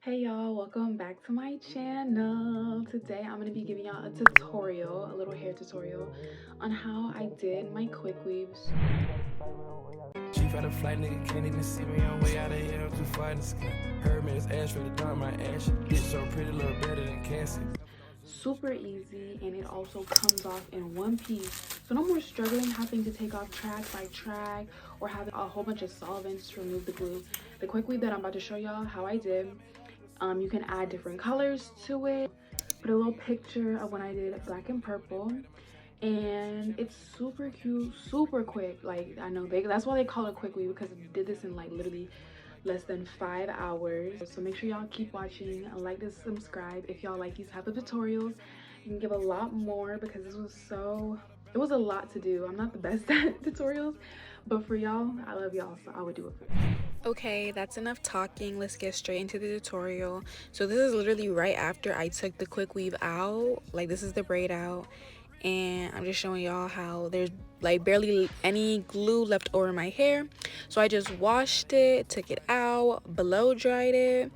Hey y'all, welcome back to my channel. Today I'm going to be giving y'all a tutorial, a little hair tutorial on how I did my quick weaves. Chief out of flight, nigga can't even see me. I'm way out of here, I'm too far in the sky. Heard me, it's ash really down my ash. Bitch so pretty, little better than cancer. Super easy, and it also comes off in one piece. So no more struggling having to take off track by track or having a whole bunch of solvents to remove the glue. The quick weave that I'm about to show y'all how I did, you can add different colors to it. Put a little picture of when I did black and purple, and it's super cute, super quick. Like, I know that's why they call it quick weave, because I did this in like literally less than 5 hours. So make sure y'all keep watching and like to subscribe if y'all like these type of tutorials. You can give a lot more because it was a lot to do. I'm not the best at tutorials, but for y'all, I love y'all, so I would do it for you. Okay, that's enough talking. Let's get straight into the tutorial. So this is literally right after I took the quick weave out. Like, this is the braid out, and I'm just showing y'all how there's like barely any glue left over my hair. So I just washed it, took it out, blow dried it,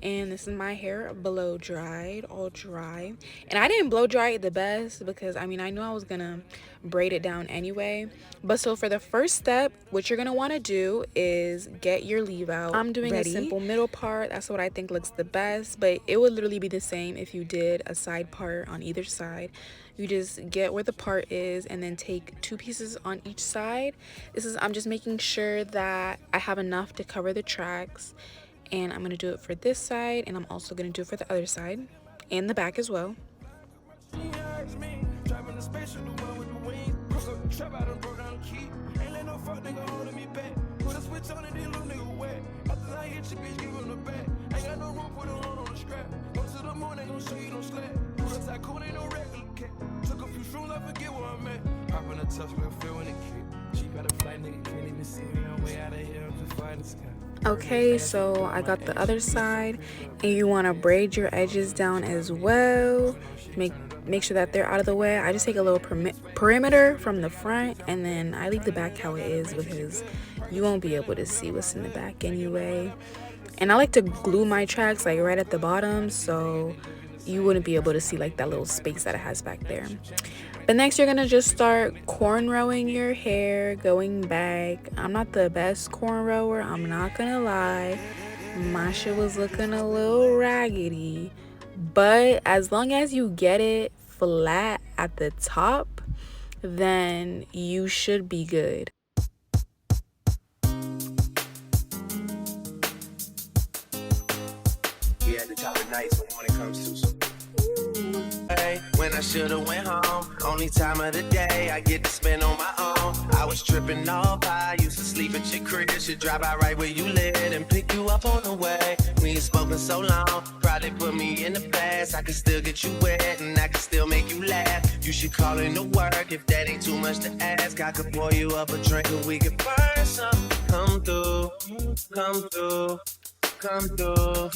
and this is my hair blow dried, all dry. And I didn't blow dry it the best because I knew I was gonna braid it down anyway. But so for the first step, what you're gonna want to do is get your leave out. I'm doing a simple middle part. That's what I think looks the best, but it would literally be the same if you did a side part on either side. You just get where the part is and then take 2 pieces on each side. I'm just making sure that I have enough to cover the tracks, and I'm gonna do it for this side, and I'm also gonna do it for the other side and the back as well. Okay, so I got the other side, and you want to braid your edges down as well. Make sure that they're out of the way. I just take a little perimeter from the front, and then I leave the back how it is because you won't be able to see what's in the back anyway. And I like to glue my tracks like right at the bottom, so you wouldn't be able to see like that little space that it has back there. But next, you're gonna just start cornrowing your hair, going back. I'm not the best cornrower, I'm not gonna lie. My shit was looking a little raggedy, but as long as you get it flat at the top, then you should be good. We at the top of nights when it comes to some. When I should've went home, only time of the day I get to spend on my own. I was tripping all by, used to sleep at your crib, should drive by right where you live and pick you up on the way. We ain't spoken so long, probably put me in the past. I can still get you wet and I can still make you laugh. You should call in to work if that ain't too much to ask. I could pour you up a drink and we could burn some. Come through, come through. Come through,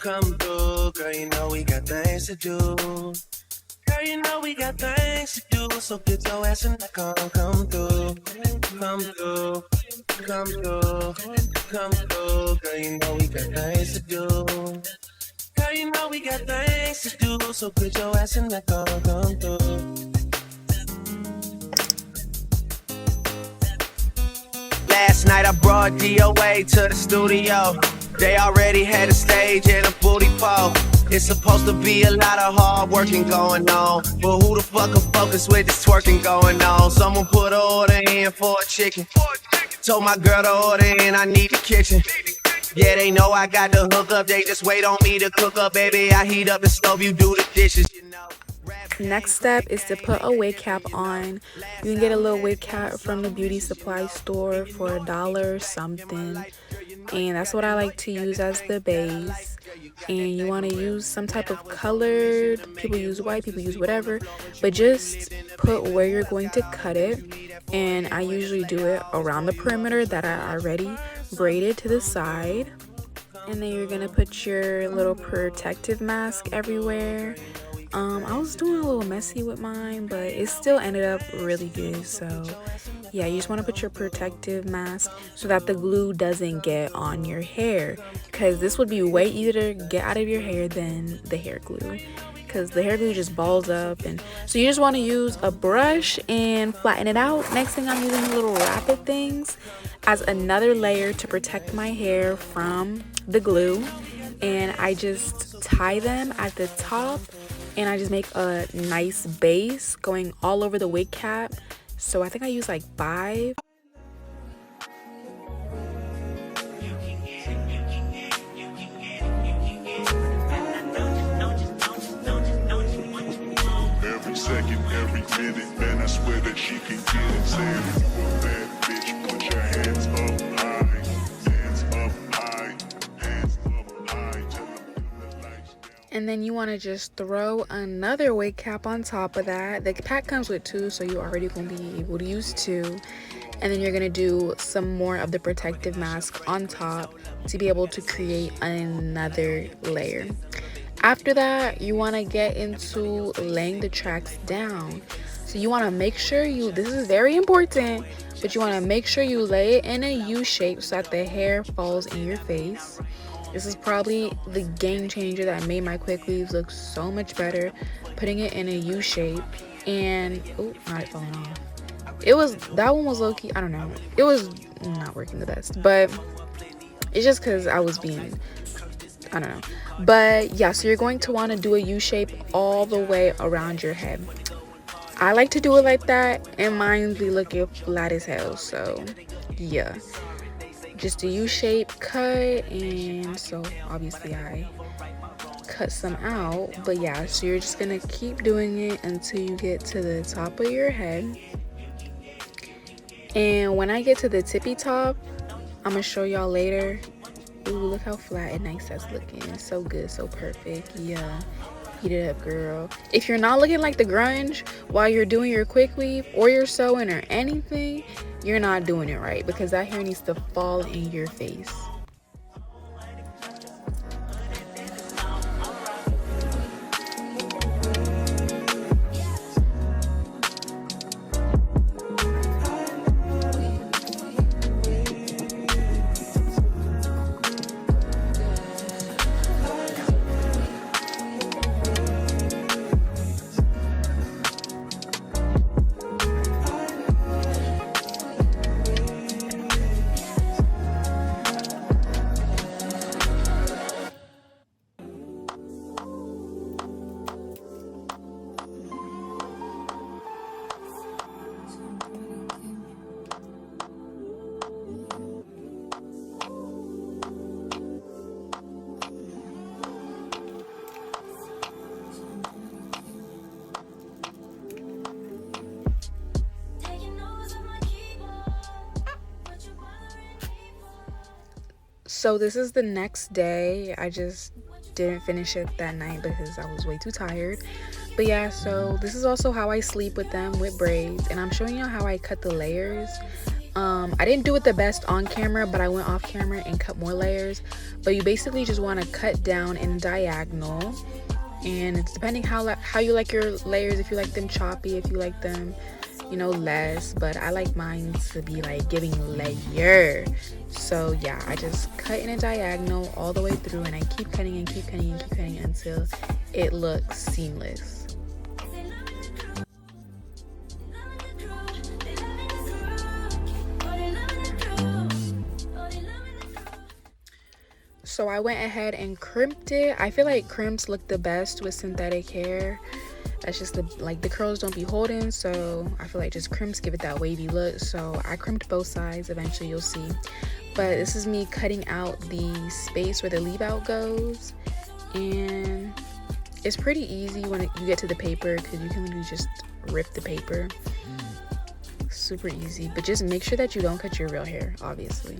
come through, girl, you know we got things to do. Girl, you know we got things to do, so get your ass in the car, come through, come through, come through, come through, girl, you know we got things to do. Girl, you know we got things to do, so get your ass in the car, come through. Last night I brought DOA to the studio. They already had a stage and a booty pole. It's supposed to be a lot of hard working going on, but who the fuck can focus with this twerking going on? Someone put an order in for a chicken. Told my girl to order in, I need the kitchen. Yeah, they know I got the hook up, they just wait on me to cook up. Baby, I heat up the stove, you do the dishes, you know. Next step is to put a wig cap on. You can get a little wig cap from the beauty supply store for $1 or something, and that's what I like to use as the base. And you want to use some type of colored, people use white, people use whatever, but just put where you're going to cut it. And I usually do it around the perimeter that I already braided to the side. And then you're gonna put your little protective mask everywhere. I was doing a little messy with mine, but it still ended up really good. So Yeah, you just want to put your protective mask so that the glue doesn't get on your hair, because this would be way easier to get out of your hair than the hair glue, because the hair glue just balls up. And so you just want to use a brush and flatten it out. Next thing, I'm using little rapid things as another layer to protect my hair from the glue, and I just tie them at the top, and I just make a nice base going all over the wig cap. So I think I use like 5. Every second, every minute, man, I swear that she can get it. Say if you a bad bitch, put your hands up high, hands up high, hands up high, till I dim the lights down. And then you want to just throw another wig cap on top of that. The pack comes with 2, so you already gonna be able to use 2. And then you're gonna do some more of the protective mask on top to be able to create another layer. After that, you want to get into laying the tracks down. So you want to make sure this is very important, but you want to make sure you lay it in a U shape so that the hair falls in your face. This is probably the game changer that made my quick weaves look so much better, putting it in a U shape. And oh, not it falling off. That one was low-key, I don't know, it was not working the best, but it's just because I was being, I don't know. But yeah, so you're going to want to do a U shape all the way around your head. I like to do it like that, and mine be looking flat as hell. So yeah, just a U shape cut. And so obviously I cut some out, but yeah, so you're just gonna keep doing it until you get to the top of your head. And when I get to the tippy top, I'm gonna show y'all later. Ooh, look how flat and nice that's looking. So good, so perfect. Yeah, heat it up, girl. If you're not looking like the grunge while you're doing your quick weave or your sewing or anything, you're not doing it right, because that hair needs to fall in your face. So this is the next day. I just didn't finish it that night because I was way too tired. But yeah, so this is also how I sleep with them, with braids. And I'm showing you how I cut the layers. I didn't do it the best on camera, but I went off camera and cut more layers. But you basically just want to cut down in diagonal. And it's depending how you like your layers. If you like them choppy, if you like them, you know, less. But I like mine to be like giving layer. So yeah, I just cut in a diagonal all the way through, and I keep cutting and keep cutting and keep cutting until it looks seamless. So I went ahead and crimped it. I feel like crimps look the best with synthetic hair. That's just the curls don't be holding, so I feel like just crimps give it that wavy look. So I crimped both sides. Eventually you'll see. But this is me cutting out the space where the leave out goes, and it's pretty easy when you get to the paper, because you can literally just rip the paper. Super easy, but just make sure that you don't cut your real hair, obviously.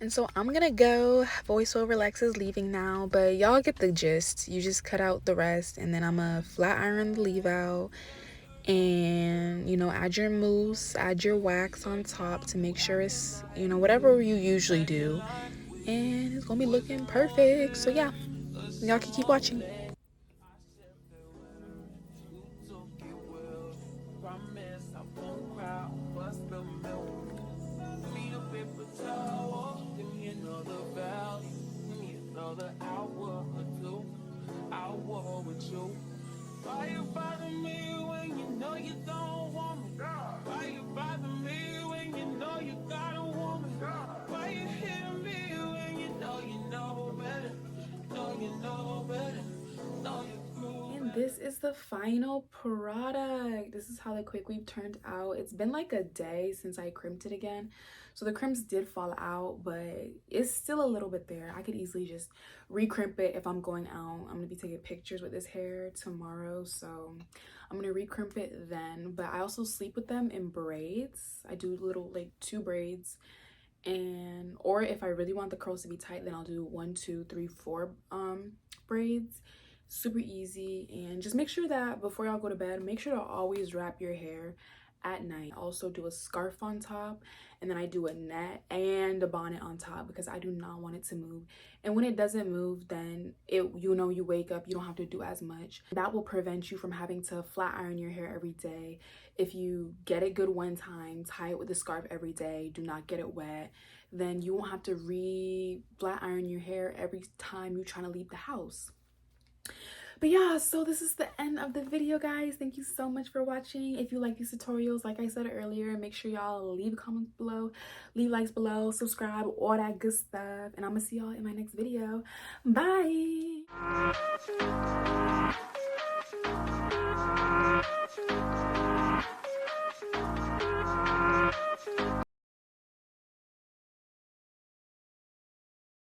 And so I'm gonna go. Voiceover Lexa's leaving now, but y'all get the gist. You just cut out the rest, and then I'm gonna flat iron the leave out, and you know, add your mousse, add your wax on top to make sure it's, you know, whatever you usually do, and it's gonna be looking perfect. So yeah, y'all can keep watching. Why you bother me when you know you don't want me? Why you bother me when you know you got a woman? Why you hit me when you know better? Know you know better. Know you cool. And this is the final product. This is how the quick weave turned out. It's been like a day since I crimped it again, so the crimps did fall out, but it's still a little bit there. I could easily just recrimp it if I'm going out. I'm gonna be taking pictures with this hair tomorrow, so I'm gonna recrimp it then. But I also sleep with them in braids. I do little like 2 braids, and or if I really want the curls to be tight, then I'll do 1, 2, 3, 4 braids. Super easy. And just make sure that before y'all go to bed, make sure to always wrap your hair at night. Also do a scarf on top, and then I do a net and a bonnet on top because I do not want it to move. And when it doesn't move, then you know, you wake up, you don't have to do as much. That will prevent you from having to flat iron your hair every day. If you get it good one time, tie it with a scarf every day, do not get it wet, then you won't have to flat iron your hair every time you're trying to leave the house. But yeah, so this is the end of the video, guys. Thank you so much for watching. If you like these tutorials, like I said earlier, make sure y'all leave comments below, leave likes below, subscribe, all that good stuff, and I'm gonna see y'all in my next video. Bye.